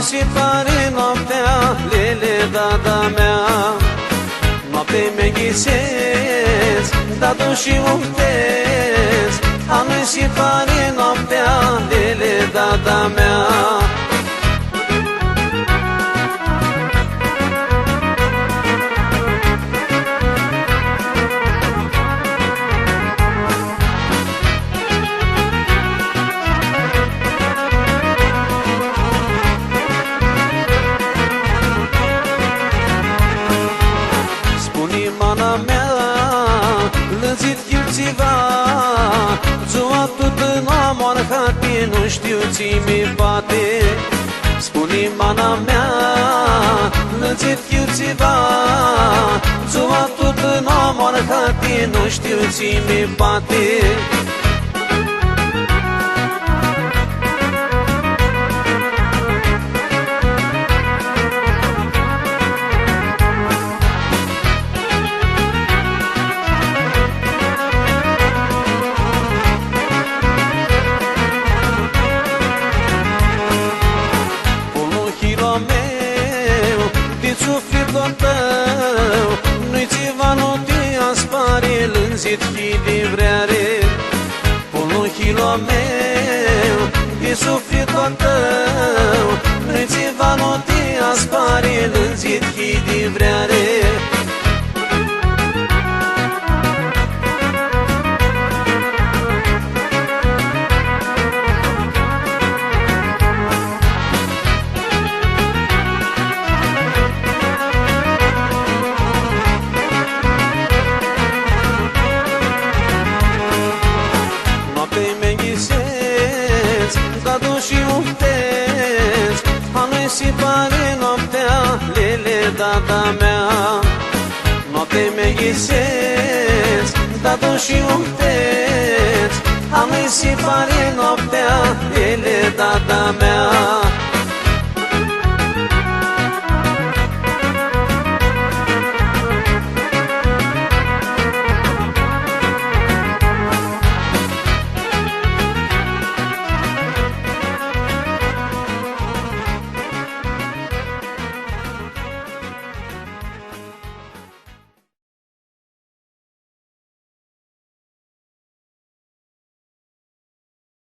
și pare noaptea, lele, dada mea. Noapte me ghisesc, dadu și uftez, am și pare noaptea, lele, dada mea. Mana mea, lăzit chiuțiva, zoa tot în amoarhate, nu știu ți-mi bate. Spune mana mea, lăzit chiuțiva, zoa tot în amoarhate, nu știu ți-mi bate. Sufletul tău nu-i ceva, nu te aspare, lânzit fi de vreare. Pun chilo meu de sufletul tău, nu-i ceva, nu te aspare, lânzit fi de vreare. Dadu și uftez, am și pare noaptea, lele, dada mea. Noapte me ghisesc, dadu și uftez, am și pare noaptea, lele, dada mea.